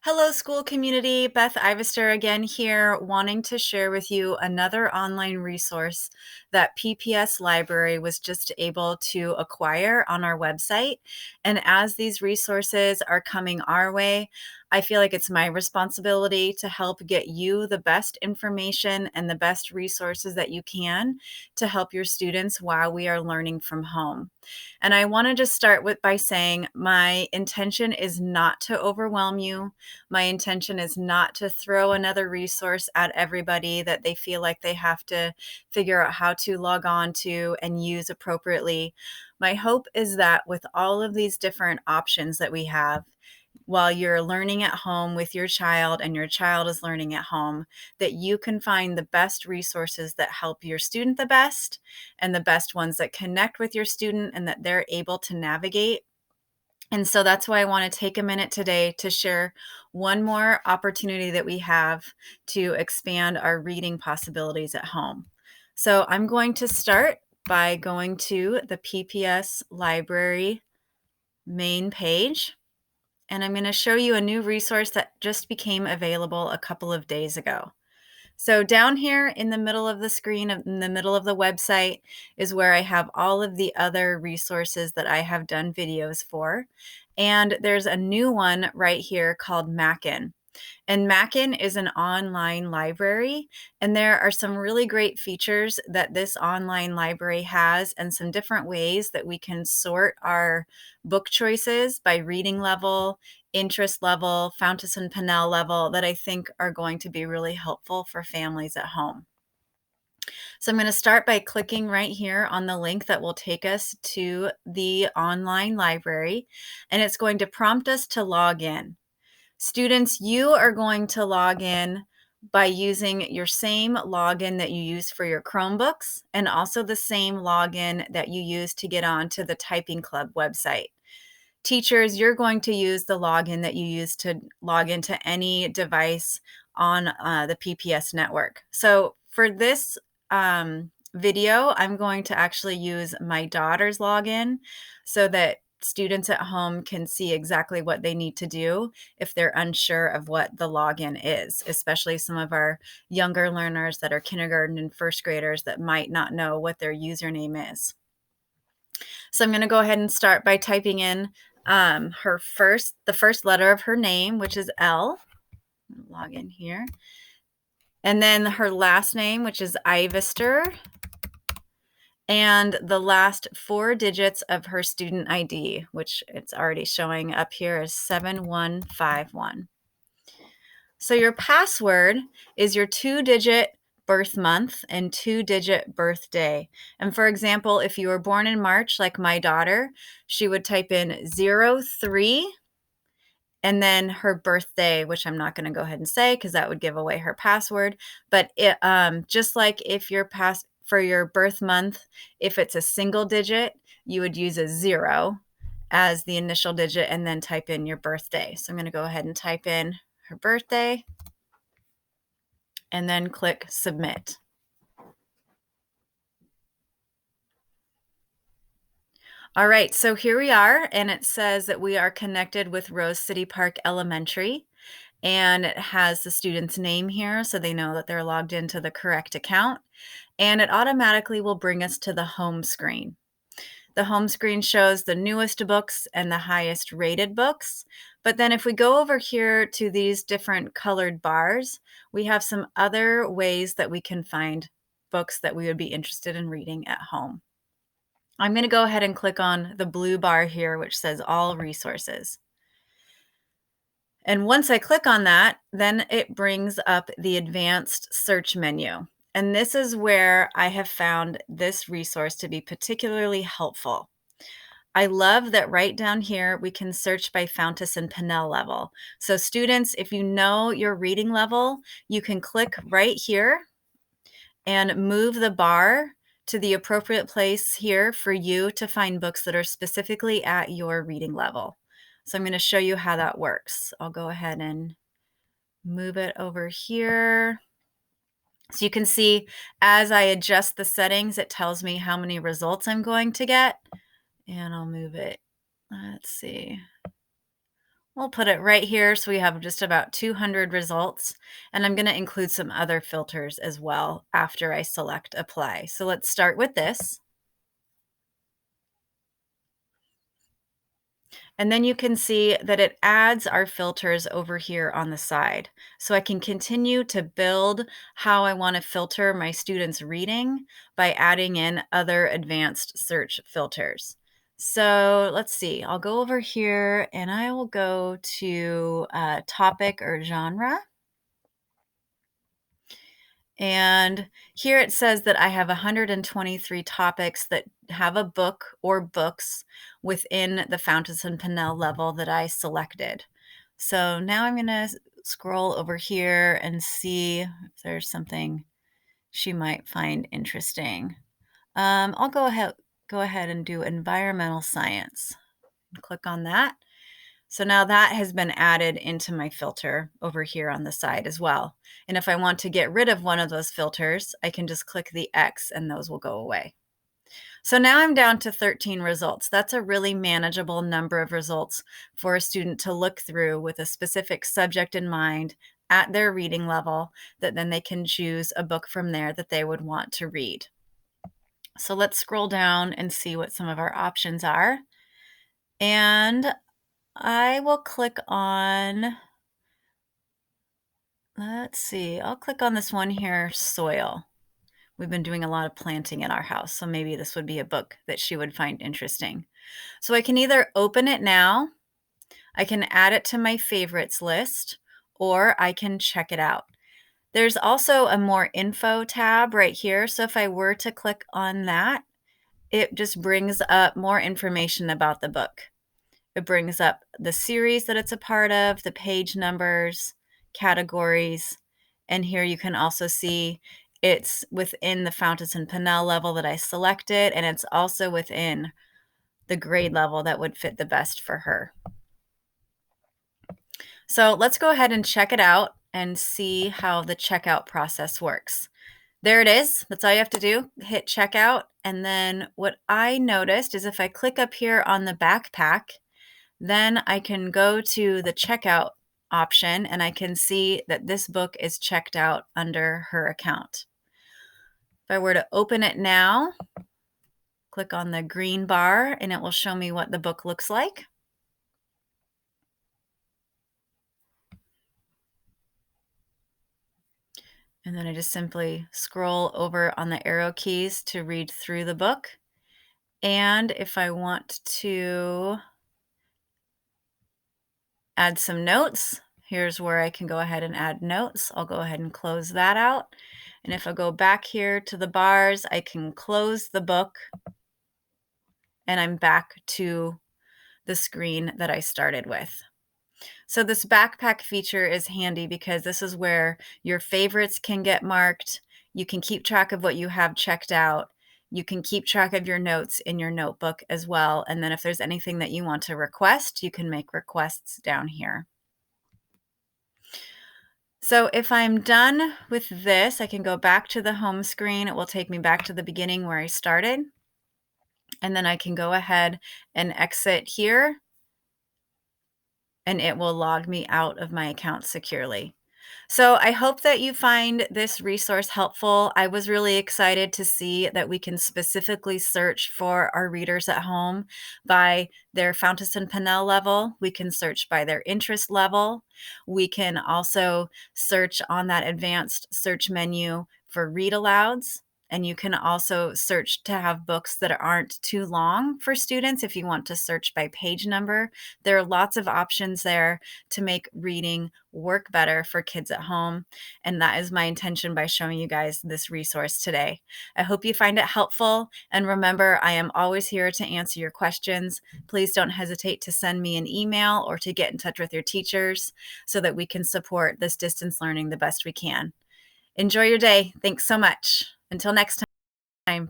Hello, school community. Beth Ivester again here, wanting to share with you another online resource that PPS Library was just able to acquire on our website. And as these resources are coming our way, I feel like it's my responsibility to help get you the best information and the best resources that you can to help your students while we are learning from home. And I want to just start with by saying my intention is not to overwhelm you. My intention is not to throw another resource at everybody that they feel like they have to figure out how to log on to and use appropriately. My hope is that with all of these different options that we have, while you're learning at home with your child and your child is learning at home, that you can find the best resources that help your student the best and the best ones that connect with your student and that they're able to navigate. And so that's why I want to take a minute today to share one more opportunity that we have to expand our reading possibilities at home. So I'm going to start by going to the PPS Library main page, and I'm going to show you a new resource that just became available a couple of days ago. So down here in the middle of the screen, in the middle of the website, is where I have all of the other resources that I have done videos for. And there's a new one right here called Mackin. And Mackin is an online library, and there are some really great features that this online library has and some different ways that we can sort our book choices by reading level, interest level, Fountas and Pinnell level that I think are going to be really helpful for families at home. So I'm going to start by clicking right here on the link that will take us to the online library, and it's going to prompt us to log in. Students, you are going to log in by using your same login that you use for your Chromebooks and also the same login that you use to get on to the Typing Club website. Teachers, you're going to use the login that you use to log into any device on the PPS network. So for this video, I'm going to actually use my daughter's login so that students at home can see exactly what they need to do if they're unsure of what the login is, especially some of our younger learners that are kindergarten and first graders that might not know what their username is. So I'm going to go ahead and start by typing in the first letter of her name, which is L. Log in here. And then her last name, which is Ivester, and the last 4 digits of her student ID, which it's already showing up here as 7151. So your password is your 2-digit birth month and 2-digit birthday. And for example, if you were born in March, like my daughter, she would type in 03 and then her birthday, which I'm not going to go ahead and say because that would give away her password. But it, just like if your for your birth month, if it's a single digit, you would use a 0 as the initial digit and then type in your birthday. So I'm going to go ahead and type in her birthday and then click submit. All right, so here we are, and it says that we are connected with Rose City Park Elementary, and it has the student's name here so they know that they're logged into the correct account, and it automatically will bring us to the home screen. The home screen shows the newest books and the highest rated books, but then if we go over here to these different colored bars, we have some other ways that we can find books that we would be interested in reading at home. I'm going to go ahead and click on the blue bar here, which says all resources. And once I click on that, then it brings up the advanced search menu. And this is where I have found this resource to be particularly helpful. I love that right down here, we can search by Fountas and Pinnell level. So students, if you know your reading level, you can click right here and move the bar to the appropriate place here for you to find books that are specifically at your reading level. So I'm going to show you how that works. I'll go ahead and move it over here. So you can see as I adjust the settings, it tells me how many results I'm going to get. And I'll move it. Let's see. We'll put it right here so we have just about 200 results, and I'm going to include some other filters as well after I select apply. So let's start with this. And then you can see that it adds our filters over here on the side. So I can continue to build how I want to filter my students' reading by adding in other advanced search filters. So let's see, I'll go over here and I will go to topic or genre. And here it says that I have 123 topics that have a book or books within the Fountas and Pinnell level that I selected. So now I'm going to scroll over here and see if there's something she might find interesting. I'll go ahead and do environmental science. Click on that. So now that has been added into my filter over here on the side as well. And if I want to get rid of one of those filters, I can just click the X and those will go away. So now I'm down to 13 results. That's a really manageable number of results for a student to look through with a specific subject in mind at their reading level, that then they can choose a book from there that they would want to read. So let's scroll down and see what some of our options are. And I will click on, let's see, I'll click on this one here, soil. We've been doing a lot of planting in our house, so maybe this would be a book that she would find interesting. So I can either open it now, I can add it to my favorites list, or I can check it out. There's also a more info tab right here. So if I were to click on that, it just brings up more information about the book. It brings up the series that it's a part of, the page numbers, categories, and here you can also see it's within the Fountas and Pinnell level that I selected, and it's also within the grade level that would fit the best for her. So let's go ahead and check it out and see how the checkout process works. There it is. That's all you have to do. Hit checkout. And then what I noticed is if I click up here on the backpack, then I can go to the checkout option and I can see that this book is checked out under her account. If I were to open it now, click on the green bar and it will show me what the book looks like. And then I just simply scroll over on the arrow keys to read through the book. And if I want to add some notes, here's where I can go ahead and add notes. I'll go ahead and close that out. And if I go back here to the bars, I can close the book and I'm back to the screen that I started with. So this backpack feature is handy because this is where your favorites can get marked. You can keep track of what you have checked out. You can keep track of your notes in your notebook as well. And then if there's anything that you want to request, you can make requests down here. So if I'm done with this, I can go back to the home screen. It will take me back to the beginning where I started. And then I can go ahead and exit here and it will log me out of my account securely. So I hope that you find this resource helpful. I was really excited to see that we can specifically search for our readers at home by their Fountas and Pinnell level. We can search by their interest level. We can also search on that advanced search menu for read alouds. And you can also search to have books that aren't too long for students if you want to search by page number. There are lots of options there to make reading work better for kids at home. And that is my intention by showing you guys this resource today. I hope you find it helpful. And remember, I am always here to answer your questions. Please don't hesitate to send me an email or to get in touch with your teachers so that we can support this distance learning the best we can. Enjoy your day. Thanks so much. Until next time.